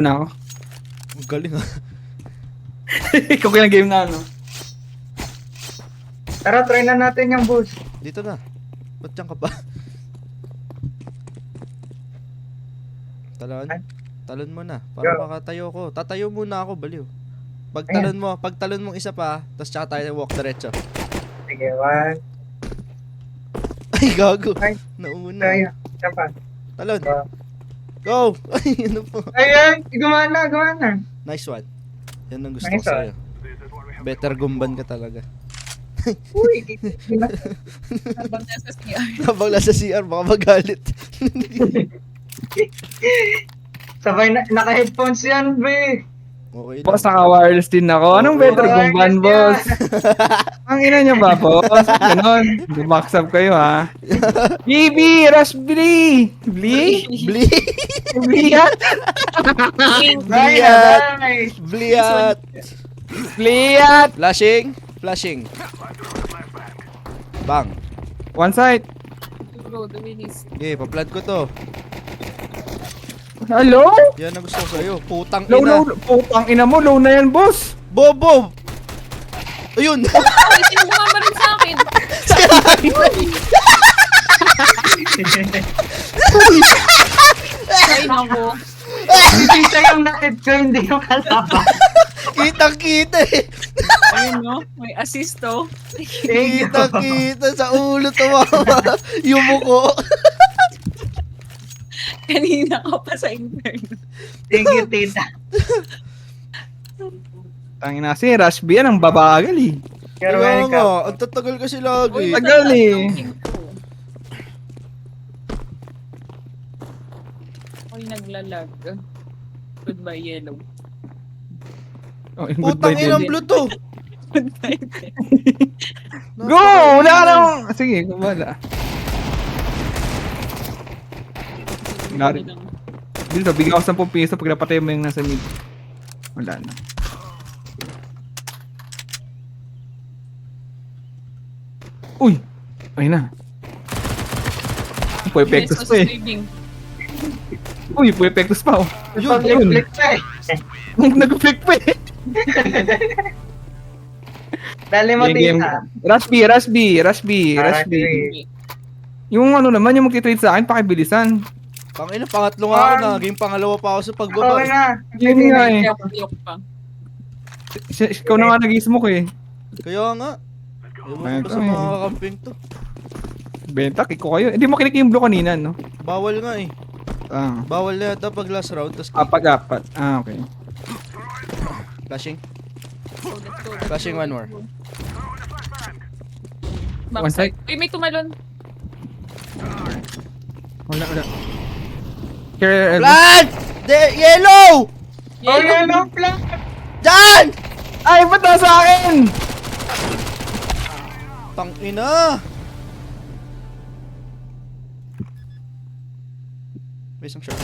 na ako. Ang galing ah. Ikaw ko yung game na ano. Tara, try na natin yung boost. Dito na. Ba't dyan ka ba? Talon? Ay. Talon mo na. Para Go. makatayo ko. Tatayo muna ako, baliw. Pag Ayan. talon mo isa pa, tapos tsaka tayo walk diretso. Sige, 1. Ay, gago. Ay. Nauna. Tayo. Isa pa. Talon. Go. Go! Ay, ano po. Ayan, gumana, gumana. Nice one. Yan ang gusto Nice ko sa'yo. Better gumban ka talaga. Uy, Habang nasa CR. Habang nasa CR, baka magalit. sabay na, naka-headphones yan, be. Okay lang. Boss, naka-wireless din ako. Anong Okay. better gumban, boss? Ang ina niyo ba, boss? Ganon. Bumax up kayo, ha? BB! Rush B! Bli? Bli! Bliat? Bliat! Nice. Bliat! Bliat! Flashing! Flashing! Bang! One side. Bro, the release. Okay, pa-plant ko to. Hello? Yan ang gusto ko sa'yo. Putang Low, ina. low. Putang ina mo. Low na yan, boss. Bobo! Ayun! Ay, sino bumama rin sa akin? Ay, naku. Kita yung nakit ko, hindi yung kalaban. Kitang-kita eh! Ayun, no? May assist, oh. Thank you. Kitang-kita sa ulo tumama. Yung muko. Kanina ka pa sa inferno. Thank you, tita. Tangin na si Rush B. Yan ang babagal, eh. You're Kaya nga, welcome. ang tatagal kasi lagi. Uy, Tagal, eh. Uy, naglalag. Goodbye, yellow. Oh, yung Putang goodbye inang din. blue to. Goodbye. Go! Wala ka nang... Sige, wala. Nari. Dito, bigyan ako 10 piso pag napatay mo yung nasa mid. Wala na. Uy! Ayun na. Puepektos pa eh. Uy, puepektos pa oh. Yun, Yun. Flick pa eh. Nag-flick pa eh. Dali mo, Game, game. tita. Rush B, Rush B, Rush B, Rush B. Yung ano naman, yung magti-trade sa akin, pakibilisan. Pangina, pangatlo nga ako na. Game pangalawa pa ako sa pagbaba. Okay na. Yun nga eh. Yok pa. Ikaw na nga nag-smoke eh. Kaya nga. Ewan Ayun ko pa sa to, eh. mga kakamping to. Benta, kiko kayo. Hindi mo kinik yung blue kanina, no? Bawal nga eh. Ah, Bawal na yata pag last round. Tapos apat-apat. Ah, okay. flashing. Go, let's go, let's Flashing go, one more. let's go. One side. Backside. Uy, may tumalon. Wala. Here, Plant! Yellow! Oh, yellow flag. Diyan! Ay, ba't nasa akin? Tangina! May isang shot.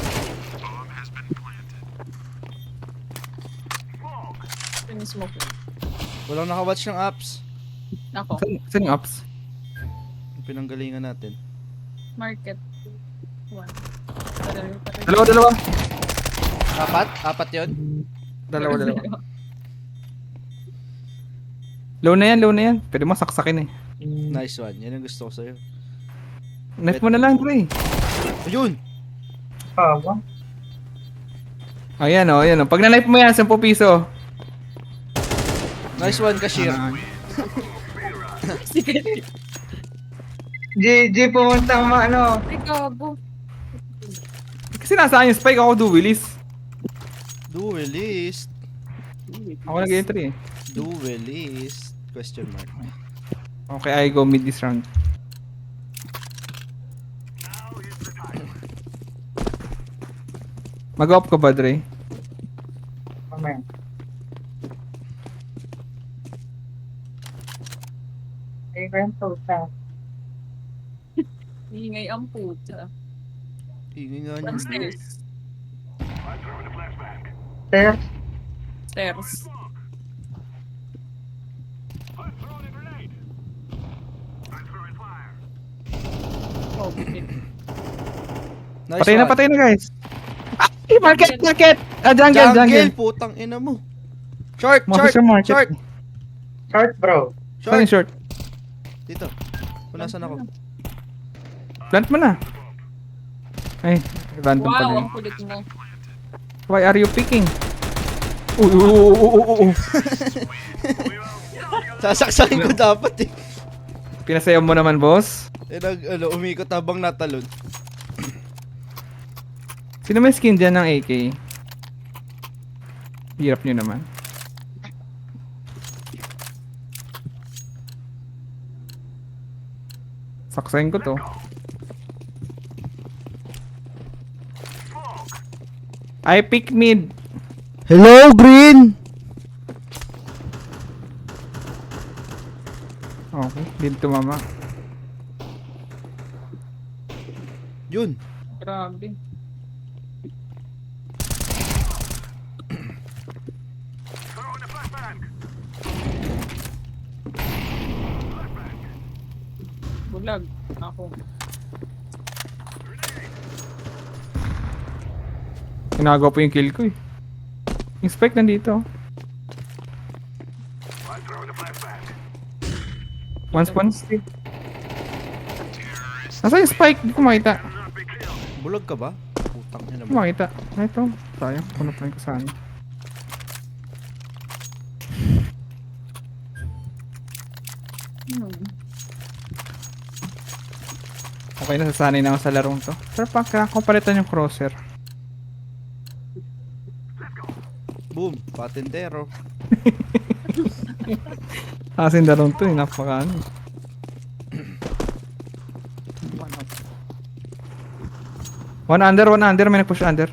Pinismoke. Walang nakawatch ng apps. Nako. Saan yung ups? Yung pinanggalingan natin. Market. One. Dalawa. Apat? Apat yun? Dalawa. Low na yan. Pwede mo saksakin eh. Nice one. Yan ang gusto ko sa'yo. Knife mo na lang, Dre. Ayun! Haba. Ayan oh. Pag na-knife mo yan, 10 piso. Nice one, cashier. Ah, GG pumuntang ano. Ay, gabo. kasi nasaan yung spike, ako duelist. Duelist. Ako nag-entry eh. Duelist. Question mark. Okay, I go mid this round. Mag-op ka ba, Dre? Mamaya. Ay, kwento sa. Ingay ang puta. Ingin nga niya. Downstairs. Stairs. Stairs. Oh, okay. Nice Patay one. na guys. Ay, market! Jungle, jungle. Putang ina mo. Short, Masa short, sa market. short, Short, bro. Saan yung short? Dito. Kung nasan ako. Plant mo na. Ay, random pala Wow, yun. ang kulit mo. Why are you picking? Oo. Sasaksakin ko dapat eh. Pinasayaw mo naman, boss. Umikot habang natalon. Sino may skin dyan ng AK? Hirap nyo naman. Saksayin ko to. I pick mid. Hello, Green! Okay, dito mama. Yun. Grabe. Bulag. Ako. Ginagawa po yung kill ko eh. Yung spike nandito. One stick. Nasa yung spike? Di ko makita. Bulag ka ba? Putang ina Di ko mo. makita. Ito. Sayang. Puno pa yung kasana. Okay, nasasanay na ako sa larong to. Pero pag kapalitan yung crosser. Boom. Patintero. Kasi larong to eh. Napaka ano. One under. May nag-push under.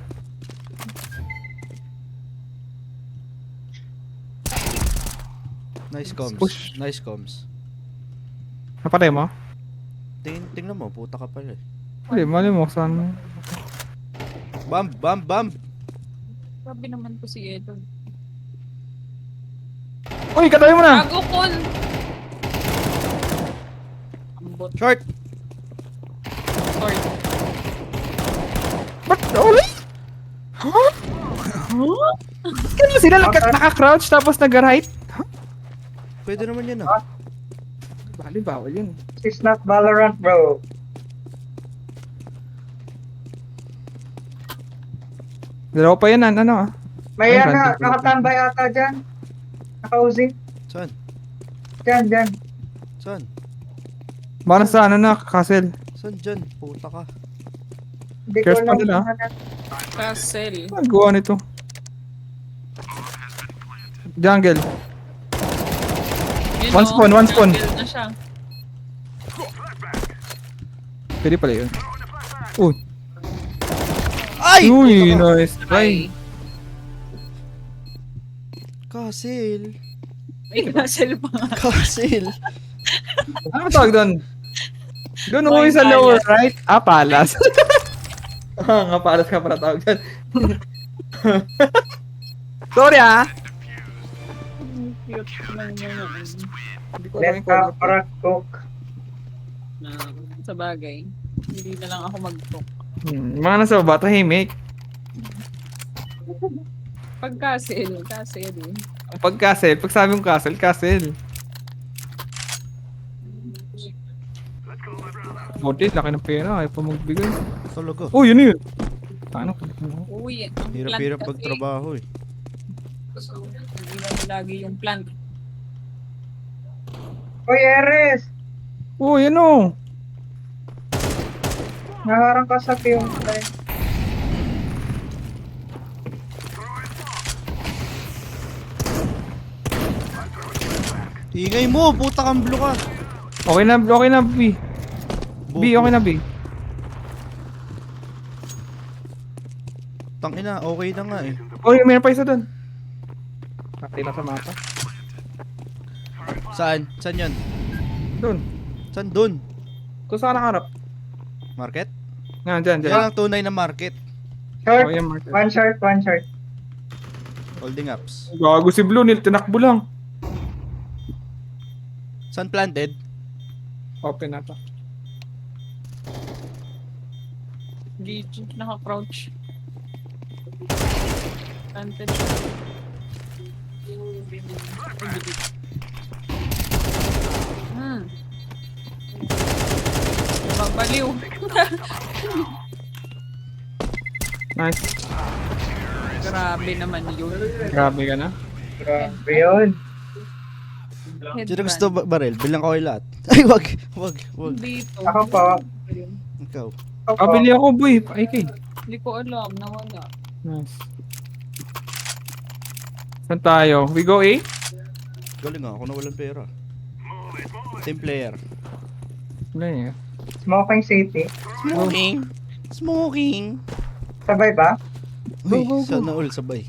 Nice comms. Push. Nice comms. Napatay mo? Tingnan mo, puta ka pala eh. Hindi, mali mo. Saan mo? Bam! Grabe naman po si Edo. Uy, katabi mo na! Bago call! Ambot. Short! Sorry. Ba't ulit? Huh? Kaya sila naka-crouch tapos nag-right? Pwede naman yun ah. Bali, bawal yun. It's not Valorant, bro. Dalawa pa yan, ano ah. May Ay, ano, random. nakatambay ata dyan. Naka-Uzi. Saan? Dyan. Saan? Baka sa ano na, castle. Saan dyan? Puta ka. Hindi ko Curse pa alam din, ah. kung ano. Castle. Ano gawa nito? Jungle. Yun, One oh, spawn, one spawn. jungle na siya. Pwede pala yun. Uy. Ay! Uy, Puta ka. nice try. Ay. Castle. Ay, castle pa nga. Castle. Ano tawag doon? Doon umuwi sa Palace. lower right. Ah, palace. Nga palace ka para tawag dyan. Sorry ah. Cute lang yun. Hindi ko alam Let yung call. ka para cook. Sa bagay. Hindi na lang ako mag-talk. Mga nasa baba, tahimik. Pag castle eh. Pag castle, pag sabi mong castle, castle. Buti, laki ng pera. Ayaw pa magbigay. Talaga. Oh, yun yun. Ano? Uy, ang Hirap-hirap plant kasi. pagtrabaho eh. Hindi na lagi yung plant. Oy, Eres! Oh, yun o. Naharang ka sa yung line. Ingay mo! Puta kang blue ka! Okay na, B. B, okay na, B. Tangina, okay na nga eh. Oh, mayroon pa isa doon. Nakita na sa mapa. Saan? Saan yun? Doon. Saan dun? Kung saan ka nakaharap? Market? Nga, dyan, dyan. Yan ang tunay na market. Short. Oh, yan, market. One short. Holding ups. Gago si Blue, tinakbo lang. Saan planted? Open na to. GG, naka-crouch. Planted. Nagbabaliw. Nice. Grabe naman yun. Grabe ka na. Grabe yun. Sino gusto baril? Bilang ko kayo lahat. Ay, wag. Dito. Ako po. Ikaw. Ako po. Pabili ako, boy. AK. Hindi ko alam. Nawala. Nice. Saan tayo? We go A? Galing nga, ako na walang pera. Team player. Wala eh. Smoking City. Smoking. Sabay ba? Uy, Go. sana all sabay.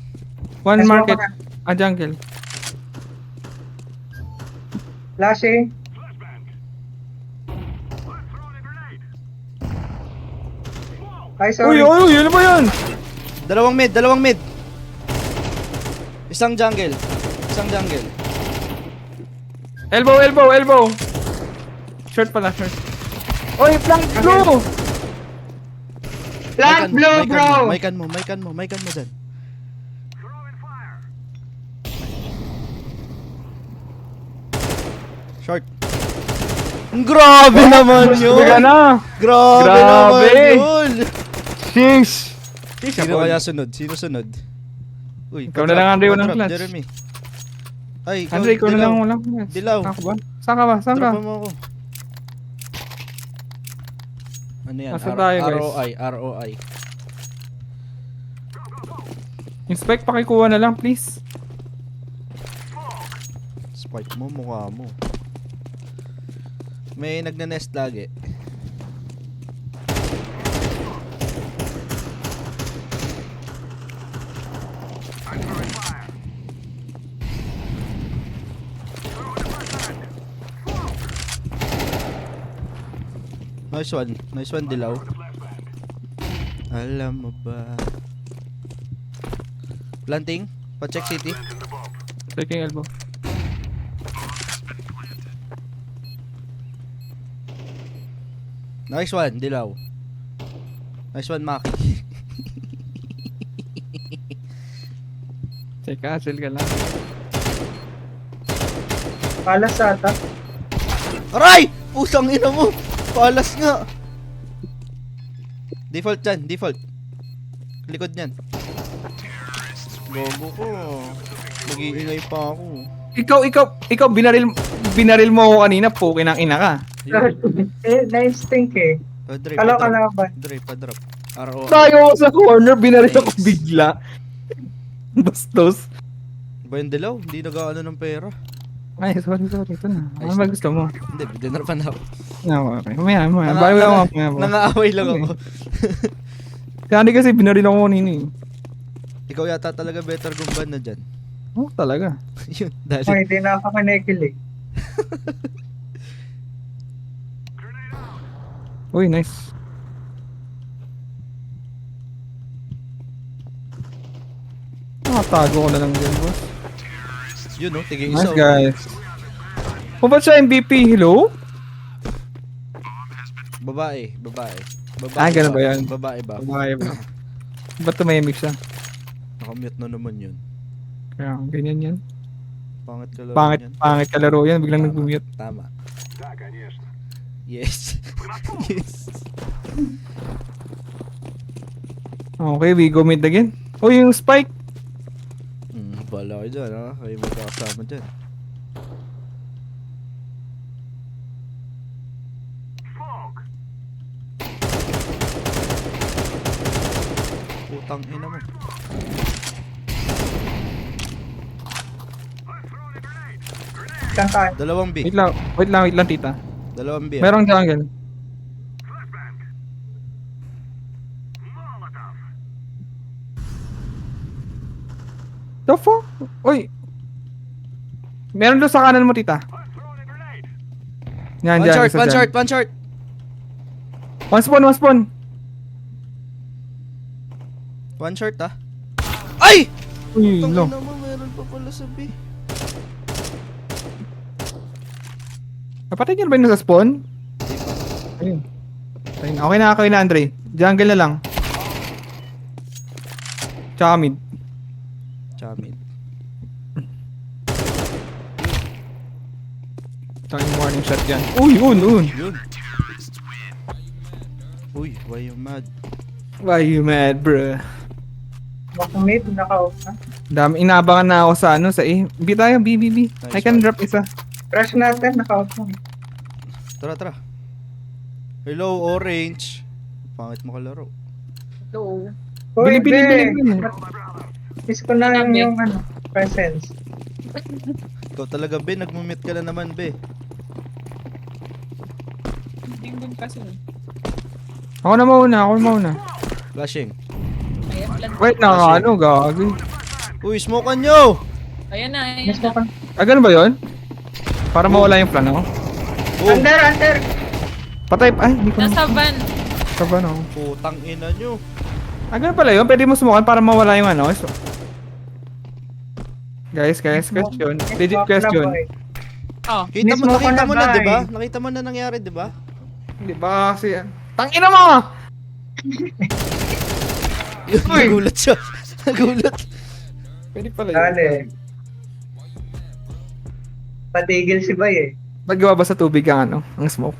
One Let's market. go ka. Jungle. Flashing. Ay, sorry. Uy, ano ba yun? Dalawang mid. Isang jungle. Elbow. Short pala, short. Uy, flank blue! Plant blue, bro! Maikan mo dyan. Short. Grabe naman yun! Sige na! Grabe Grabe! naman yun! Sheesh! Sino kaya sunod? Sino sunod? Uy, Ikaw na lang, Andre, walang padrap, clutch. Jeremy. Ay, Andre, ikaw na Dilaw. lang walang match. Dilaw. Ako ba? Saan ka ba? Dropan mo ako. Ano yan? Nasaan tayo, guys? ROI. Yung spike pakikuha na lang, please. Spike mo, mukha mo. May nagna-nest lagi. Nice one, Dilaw. Alam mo ba? Planting, pa-check city. Taking elbow. Nice one, Dilaw. Nice one, Maki. Teka, chill ka lang. Palas ata. Aray! Pusang ina mo! Palas nga! Default dyan, default. Likod niyan. Gogo ko. Mag-iingay pa ako. Ikaw, binaril mo ako kanina, pukin ang ina ka. Na-instinct eh. Padre, Kala ka lang ba? Padrop. RO. Tayo ako sa corner, binaril ako Nice. bigla. Bastos. Ba yung Dilaw? Hindi nag-ano ng pera. Ay, sorry. Ito na. Ano Ayos ba na. gusto mo? Hindi, dinner pa na ako. No, okay. Mamaya. Bago ako mamaya. Nangaaway lang ako. Kasi kasi binaril ako kanina eh. Ikaw yata talaga better gumban na dyan. Oh, talaga. Yun, dali. Ay, hindi na ako kanekil eh. Uy, nice. Nakatago ko na lang dyan, boss. Yun no, tigil Nice, isa. guys. Kung ba't siya MVP? Hello? Babae. Ah, ganun ba yan? Babae ba? Okay ba? Ba't tumahimik siya? Nakamute na naman yun. Kaya, ganyan yan. Pangit ka lang yan. Pangit kalaro yan. Biglang nag-mute. Tama. Yes. Yes. Okay, we go mid again. Oh, yung spike. Bala kayo dyan ha. Kayo magkakasama dyan. Putang ina mo. Saan tayo? Dalawang B. Wait lang, tita. Dalawang B. Merong jungle. The fuck? Uy! Meron doon sa kanan mo, tita. Yan, One dyan, short, isa one dyan. short, one short. One spawn. One short ah. Ay! Uy, Putang no. ina mo, meron pa pala sa B. Napatay niyo na ba yun sa spawn? Ayun. Ayun. Okay na, Andre. Jungle na lang. Tsaka mid. Tsaka mid. Tanging morning shot yan. Uy, un. Yun. Uy, why you mad? Why you mad, bro? Baka mid, naka-off na. Dami, inaabangan na ako sa ano, sa A. B tayo, B. I can one. drop isa. Crush natin, naka-off na. Tara. Hello, Orange. Pangit mo kalaro. Hello. Uy, Bili. be. Miss ko na yung ano, presence. Ikaw talaga, be. Nagmumit ka na naman, be. Dingdong kasi. Ako na mauna. Flashing. Ayan, plan. Wait, ano, gagi. Uy, smokean nyo! Ayan na. Miss ko pa. Ganun ba yun? Para mawala yung plano. Boom! Under! Patay, ay, hindi ko Nasa van. Sa ba, no? Putang ina nyo. Ganun pala yun. Pwede mo sumukan para mawala yung ano. So, guys, question. Legit question. Oh. Nakita Mismo ko mo na, na, bay. diba? Nakita mo na nangyari, diba? Hindi ba kasi, tangina mo! Yun, nagulat siya. Nagulat. Pwede pala yun. Dali. Patigil si Bay eh. Ba't gawa ba sa tubig ang ang smoke?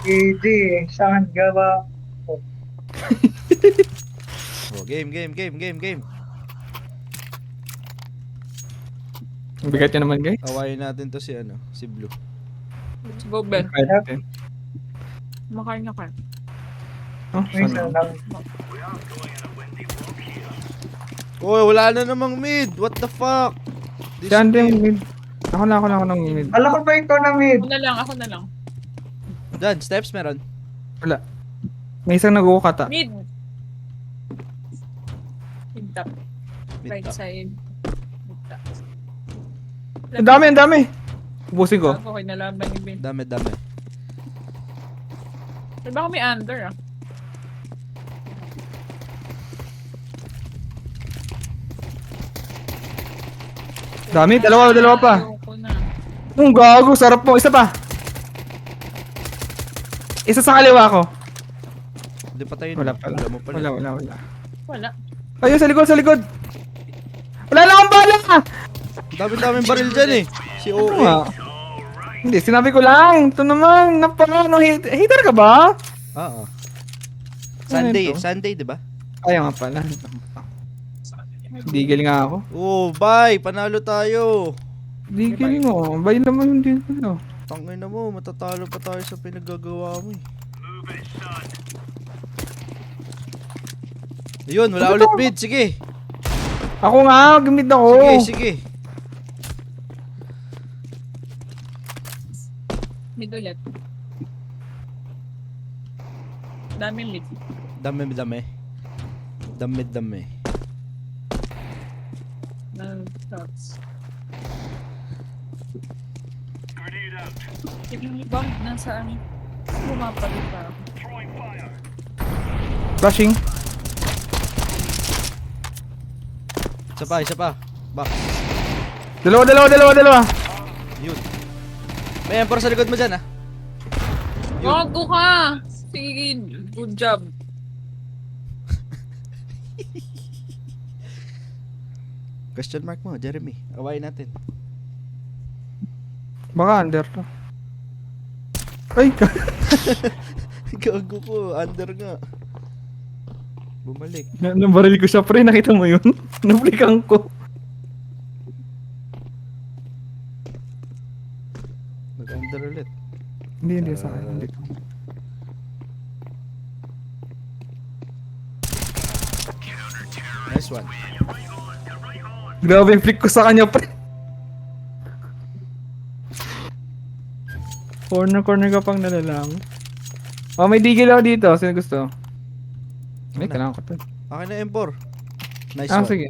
GG, saan gawa? Oh, game. Ang bigat yun naman, guys. Awayin natin to si Blue. Let's go, Ben. Pwede. Makain na ka. Oh, Uy, sana. saan lang? Uy, wala na namang mid. What the fuck? This Diyan din, game. mid. Ako na ng mid. Alam ko ba ikaw na mid? Ako na lang. Dyan, steps meron. Wala. May isang nag-uukata. Mid. Mid top. Mid Right top. side. Mid top. Ang dami. Ubusin ko. Ako, kinalaban ni Ben. Dami. Pero baka may under ah. Dami, dalawa pa. Ayoko na. Ang gago, sarap mo. Isa pa. Isa sa kaliwa ko. Hindi pa tayo. Wala pala. Wala mo pala. Wala. Wala. Ayun, sa likod. Wala na akong bala! Daming baril dyan eh. Si Ano OA. nga? Hindi, sinabi ko lang. Ito naman, hater ka ba? Oo. Ano Sunday, di ba? Ayaw nga pala. Digil nga ako. Oh, bye! Panalo tayo! Digil mo. Bay naman yung digil ko. Tangin na mo, matatalo pa tayo sa pinagagawa mo eh. Ayun, wala ulit mid. Sige. Ako nga, gamit ako. Sige. Mid ulit. Dami mid. Dami. Shots. Yung bomb nasaan? Pumapalit pa ako. Flashing. Isa pa. Back. Dalawa. Yun. May empor sa likod mo dyan ah. Yun. Gago ka! Sige, good job. Question mark mo, Jeremy. Awayin natin. Baka under to. Ay, Gago ko, under nga. Bumalik. nabaril ko siya pre, nakita mo yun? Nablikan ko. Nag-under ulit. Hindi sa akin. Hindi. Nice one. Grabe yung flick ko sa kanya pre. Corner ka pang nalalang. Oh, may digil ako dito. Sino gusto? May Ano? kailangan ko to. Akin na M4. Nice Ah, one. sige.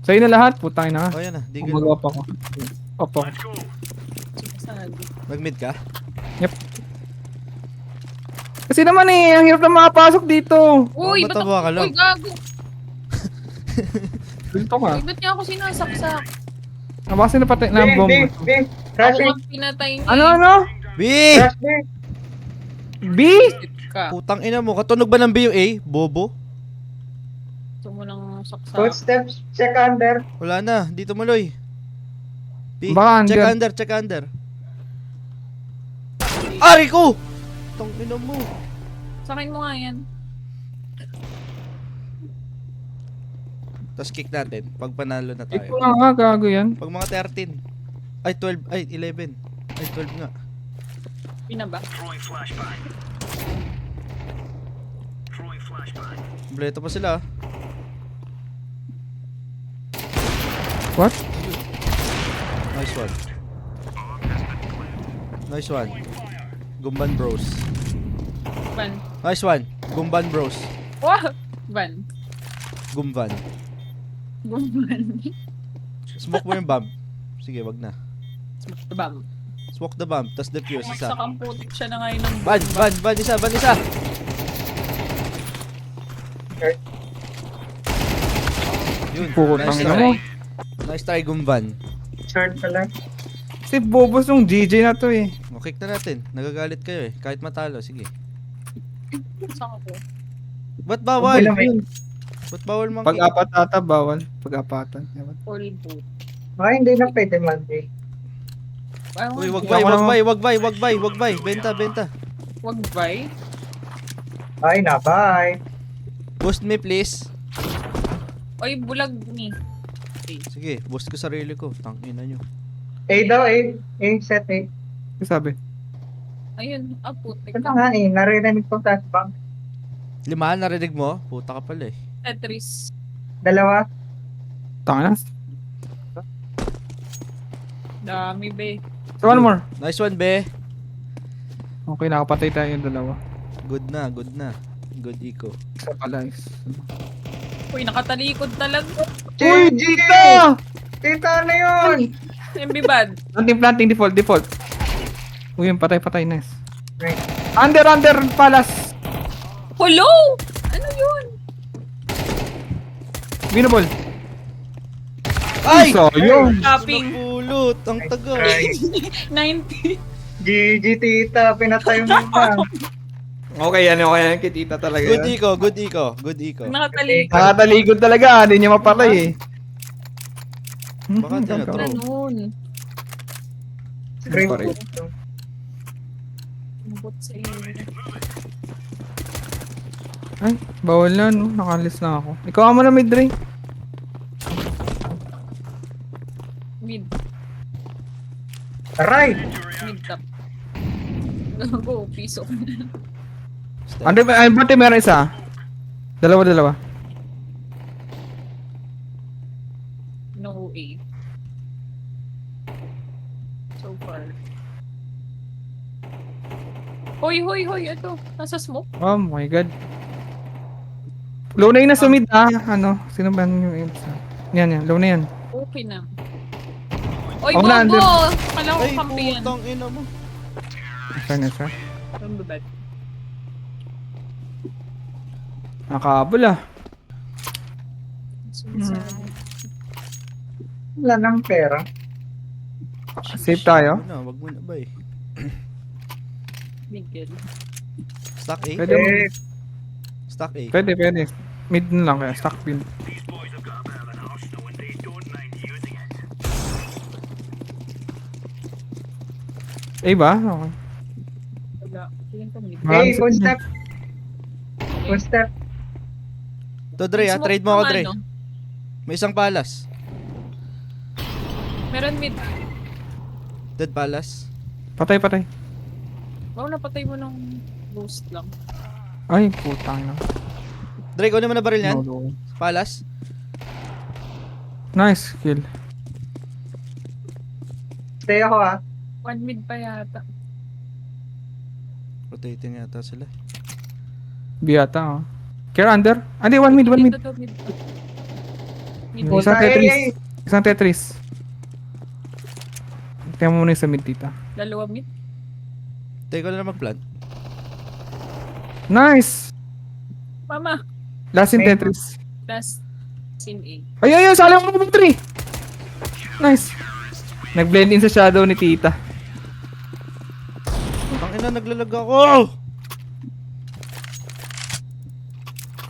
Sa'yo na lahat. Putang na ka. Oh, yan na. Digil. Gumagawa pa ko. Opo. Sinasabi. Mag-mid ka? Kasi naman ang hirap na makapasok dito. Uy, ba't mataba ka ako? lang. Uy, gago! Dito ka. Uy, ba't niya ako sinasaksak? Baka napatay na bomb. B. Ako Rush ang pinatay niya. Ano? B! Rush B. B? Ka. Putang ina mo. Katunog ba ng B yung A? Bobo? Gusto mo ng saksa. Footsteps, check under. Wala na, dito Maloy. Baka Check under. under, check under. Ari ko! Tangina mo. Sakin mo nga yan. Tapos kick natin, pag panalo na Ikaw tayo. nga, gago yan. Pag mga 13. Ay, 12. Ay, 11. Ay, 12 nga. Pina ba? Kompleto pa sila. What? Nice one. Nice one. Gumban Bros. Ban. Nice one. Gumban Bros. Wow! Ban. Gumban. Gumban. Smoke mo yung bomb. Sige, wag na. Bam. Smoke the bomb, tas defuse isa. Magsakang putik siya na ngayon ng Ban isa, ban isa. Yun. Putang Nice ina try. mo. Nice try, Gumban. Short pala. Si Bobos yung GJ na to eh. O, kick na natin. Nagagalit kayo eh. Kahit matalo, sige. Saka ko. Ba't bawal? Wala, may- Ba't bawal mang Pag kick? apat ata, bawal. Pag apatan. Ewan. All boot. Hindi na pwede Monday. Uy, wag bay. Benta. Wag bay. Ay, na, bye. Boost me, please. Oy, bulag ni. Sige, boost ko sarili ko. Tangina nyo. A daw, A. A, set A. Ano sabi? Ayun, putik Ito ka. nga eh, narinig ko sa bank. 5, narinig mo? Puta ka pala eh. Tetris. 2. Tanga na. Dami be. So one more. Nice one, be. Okay, nakapatay tayo yung dalawa. Good na. Good eco. Isa pala is. Uy, nakatalikod talaga. Uy, Tita! Tita na yun! MB bad. Planting, default. Uy, yung patay, nice. Right. Under, palas. Hello! Ano yun? Winnable. Ay! Sayang. Tapping. Napulot. Ang tagal. Right. 90. GG tita, pinatay mo na. Okay yan kay Tita talaga Good yan. eco. Nakatalikod. Nakatalikod talaga, hindi niya mapatay eh. Baka tinatro. Ganun. Scream Sorry. po. Mabot sa iyo. Ay, bawal na no, nakalis na ako. Ikaw ka muna mid Dre. Mid. Aray! Mid top. Go, piso. Andre, ay, bate meron isa. Dalawa. No A. So far. Hoy, ito. Nasa smoke. Oh my god. Low na yun na sumid Ano, sino ba yung isa? Yan, low na yan. Okay na. Oy, Ako na, go! Kala ko Ay, kampi yan. putang ina mo. Isa. Ang babad. Nakahabol Wala ng pera. Save tayo. Wag mo na ba eh. Miguel. Stack A? Pwede mo. Stack A. Pwede. Mid na lang kaya, stock build. Eh ba? Okay. Wala. Tingin ko mid. Marami Hey, sa- footstep. Footstep. To Dre ha, Smoke trade mo ako naman, Dre. no? May isang palas. Meron mid. Dead palas. Patay. Wow, napatay mo ng ghost lang. Ay, putang na. Dre, kunin mo na baril yan. No. Palas. Nice kill. Stay ako ah. One mid pa yata. Rotating yata sila. Biyata Care under? Hindi, one mid. Dito, mid. Mid. Isang Puta, Tetris. eh. Isang Tetris. Tingnan mo muna yung sa mid, Tita. Dalawa mid. Take ko na mag-plant. Nice! Mama. Last in Ay. Tetris. Last scene A. Ayun, salang mo ng 3! Nice! Nag-blend in sa shadow ni Tita. Ang ina, naglalag ako!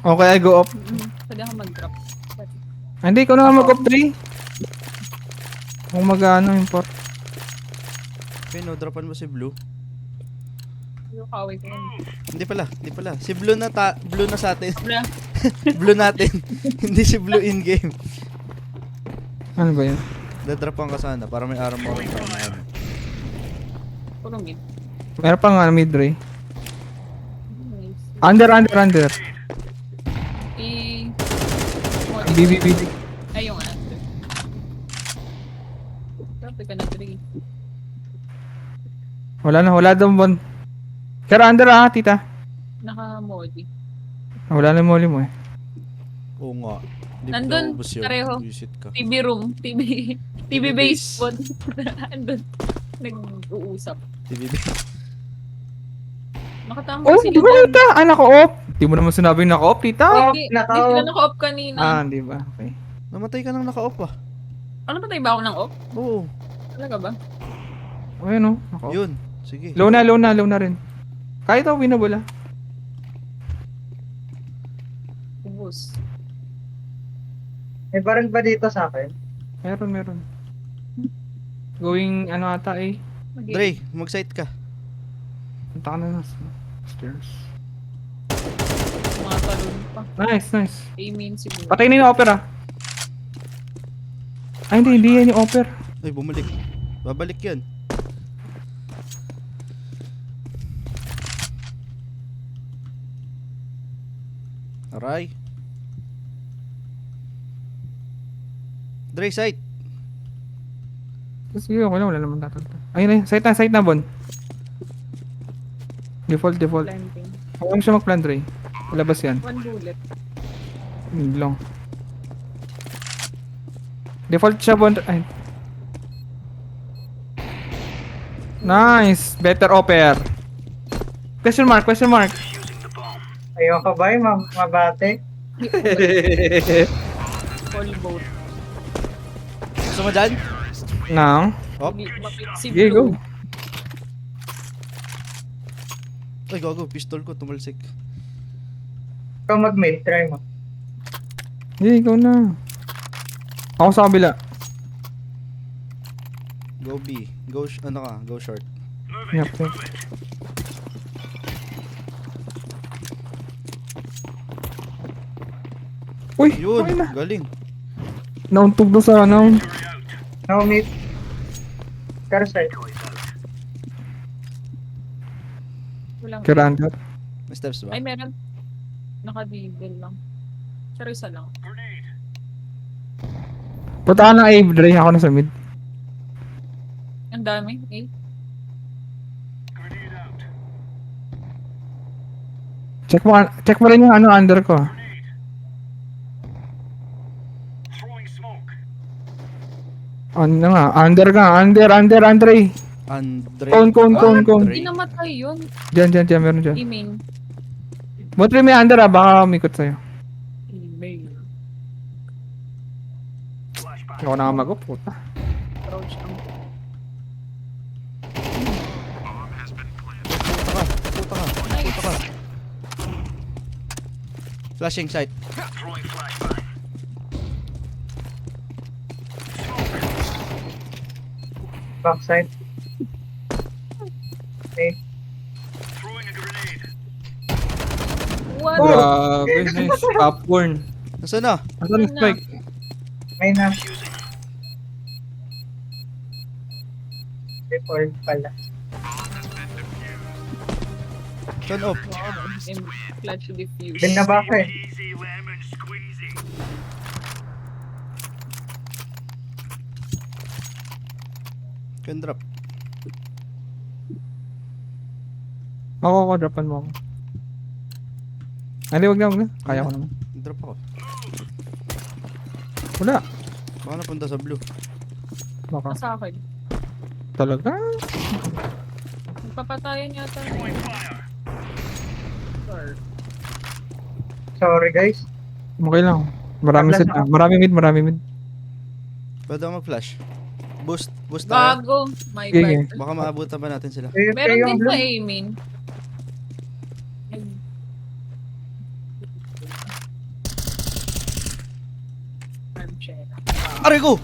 Okay, I go up. Pwede ako mag-drop. Ah, hindi, ikaw na nga mag-off 3. Kung mag-ano yung port. Okay, no, dropan mo si Blue. Yung kaway ko. Hindi pala. Si Blue na Blue na sa atin. Wala. Blue natin. Hindi si Blue in-game. Ano ba yun? Dadrapan ka sana para may armor ka na. Puro mid. Meron pang mid-ray. Nice. Under. BB. Ay, yung answer. Grabe ka na 3. Wala daw bon. Pero under tita. Naka-modi. Wala na yung molly mo eh. Oo nga. Di Nandun, naubos yun. pareho. Visit ka. TV room. TV base pod. Andun. Nag-uusap. TV. Nakatama Oh, sila di ba dyan. tita? Ah, naka-off. Di mo naman sinabing naka-off, tita. Oh, Hindi naka-off. sila naka-off kanina. Di ba? Okay. Namatay ka nang naka-off ah. Ano ba tayo ba ako ng off? Oo. Talaga ba? Ayun oh, naka-off. Yun. Sige. Low na rin. Kahit ako winable ah. Ubus. May baril ba dito sa akin? Meron. Going ata eh. Dre, mag-site ka. Punta ka na sa stairs. Mga talon pa. Nice. Aiming siguro. Patay na yung opera. Ay, hindi yan yung opera. Ay, bumalik. Babalik yan. Aray. Dre, site. Sige, okay lang. Wala naman tatalta. Ayun na, site na, Bon. Default. Planting. Huwag mo siya mag-plant, Ray. Labas yan. 1 bullet. Long. Default siya, Bon. Ay. Nice! Better offer. Question mark. Ayun ka ba yung mabate? Full boat. Gusto mo dyan? Now. Hop. Si Sige, go. Blue. Ay, gago. Pistol ko tumalsik. Ikaw mag-mail, try mo. Sige, go na. Ako sa kabila. Go B. Go, go short. Yep. Uy, Yun. okay na. Galing. Nauntog doon sa ano. No meet. Carousel. Walang. Kira under. May steps ba? Ay, meron. Naka-devil lang. Pero isa lang. Punta ka ng A, Dre. Ako na sa mid. Ang dami. Eh. Check mo rin yung under ko. Ano nga? Under ka. Under. Andre. Cone. Andre. Hindi namatay yun. Diyan. Meron dyan. Email. Buti may under baka umikot sa'yo. Email. Ako na nga mag-up. Puta. Approach ang. Puta ka. Flashing sight. Backside. Okay. What? Grabe. Nice. Popcorn. Nasaan na? Asan yung spike? May na. Default pala. Turn off. Clutch diffuse. Binaba ka eh. Can drop. Ako, dropan mo ako. Hindi, wag na. Kaya ko naman. Drop ako. Wala. Baka napunta sa blue. Baka. Sa akin. Talaga? Magpapatayan yata. Sure. Sorry guys. Okay lang. Marami set na. Marami mid. Pwede ako mag-flash. Boost tayo. Bago. My Sige. bad. Baka maabutan pa natin sila. Meron din sa aiming. Armchair. Aray ko!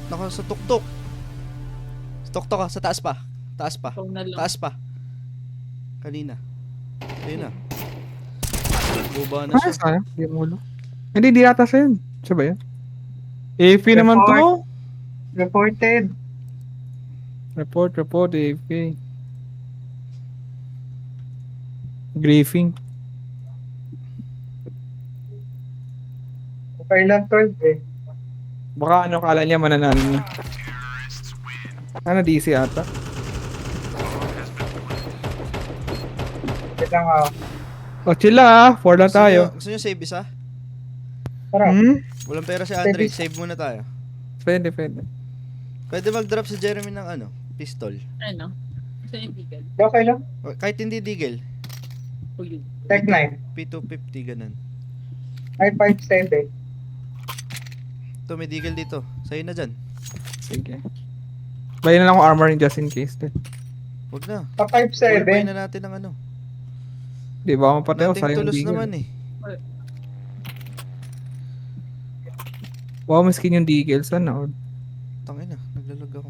Naka sa tuktok. Sa tuktok ka, sa taas pa. Taas pa. Ikaw na lang. Taas pa. Kanina. Ayun na. Buba na Ah, siya. sana. Hindi mo ulo. Hindi, di ata siya yun. Siya ba yun? AP naman to. Reported. Report, AP. Griefing. Okay lang, 12 eh. Baka ano kala niya mananalo niya. Ano, DC ata? Wait lang ako. O, chill lang ah. 4 lang tayo. Gusto nyo save isa? Tara. Walang pera si Andre. Save muna tayo. Pwede. Pwede mag-drop si Jeremy ng ano? Pistol. Ano? Gusto niyo tigil? Okay lang. O, kahit hindi digel. O yun. Tech 9. P250 ganun. Ay, 5-7. Ito may digel dito. Sa'yo na dyan. Sige. Bayan na lang ako armor just in case. Huwag na. Pa Full 5-7. na natin ng ano. Di ba ako patay ako Nating sayang tulos digil. naman eh. Wow, miskin yung digil. Sana. Tangin na. Naglalag ako.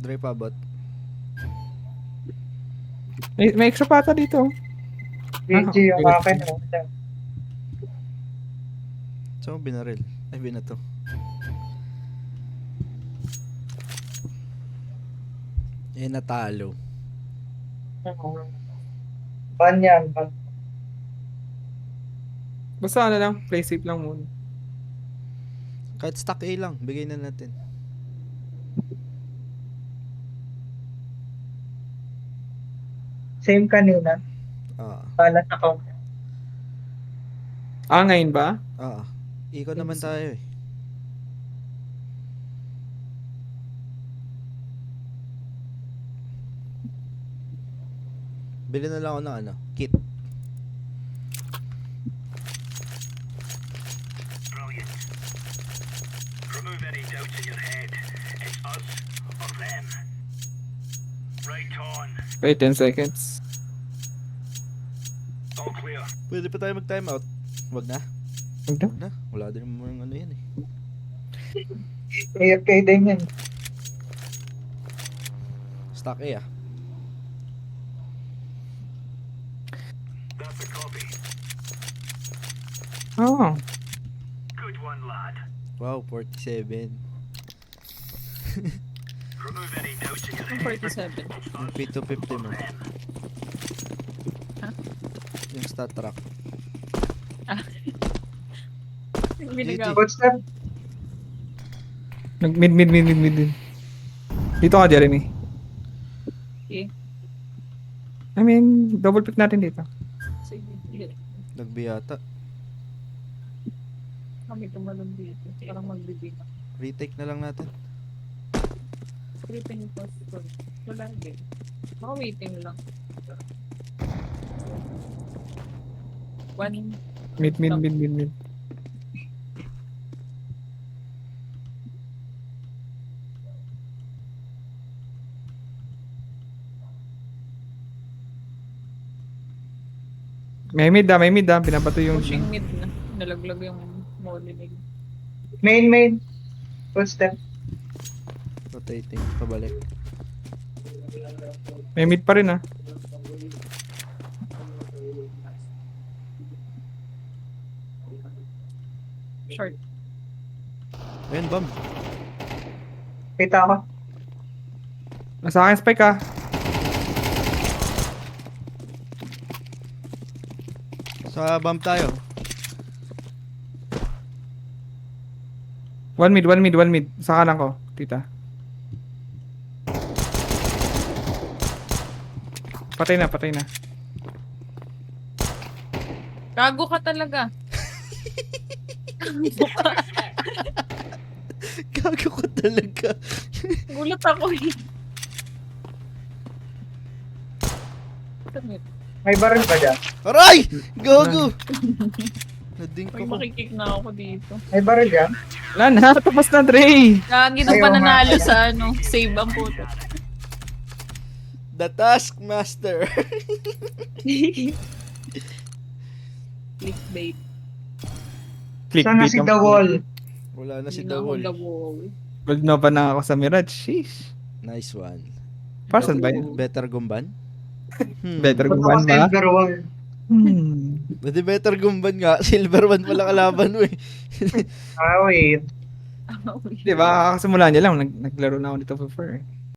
Dry pa bot. May extra pata dito. BG yung Ah, akin. oh. So, binaril. Ay, binato. Eh, natalo. Ban yan. Ban. Basta ano lang, play safe lang muna. Kahit stack A lang, bigay na natin. Same kanina. Ah, Balas ako. Ah, ngayon ba? Ikot naman tayo eh. Bili na lang ako ng ano, kit. Remove any doubt in your head. It's us or them. Right on. Wait, 10 seconds. All clear. Pwede pa tayo mag-time out. Wag na. Huwag na. Wag na. Wala din naman ano yan eh. AFK din yan. Stack A ah. That's a copy. Oh. Good one, lad. Wow, 47. Remove any doubt in your Yung head. 47. Yung P250 mo. Ha? Yung stat track. Yung binigaw. What's that? Mid. Dito ka, Jeremy. Okay. I mean, double pick natin dito. Sige. Sige. Nagbiyata. Kami tumalong dito. Parang magbibig. Retake na lang natin. Creeping post ko. Wala din. Baka waiting lang. One. Mid. May mid ah. Binabato yung... Pushing mid na. Nalaglag yung molinig. Main. Footstep. Rotating. Pabalik. May mid pa rin ah. Short. Ayun, bomb. Kita ako. Nasa akin spike ah. Sa bomb tayo. One mid. Sa kanan ko, tita. Patay na. Gago ka talaga. Gago ko talaga. Gulat ako eh. May baril ba dyan? Aray! Gago! Nading May ko. makikik na ako dito. May baril dyan? Wala na, tapos na Dre. Lagi nung Ayaw pananalo nga. sa ano, save ang puto. The Taskmaster. Clickbait. Saan na Clickbait si ang- The Wall? Wala na si Hindi na ako Dawol. the wall. Gold na pa na ako sa Mirage. Sheesh. Nice one. Pasan ba yun? Better gumban? Better Ba't gumawa ako ba? Silver Wall? Pwede better gumban nga. Silver one pala kalaban mo eh. Ah, wait. Di ba? Kakasimula niya lang. Naglaro na ako dito before.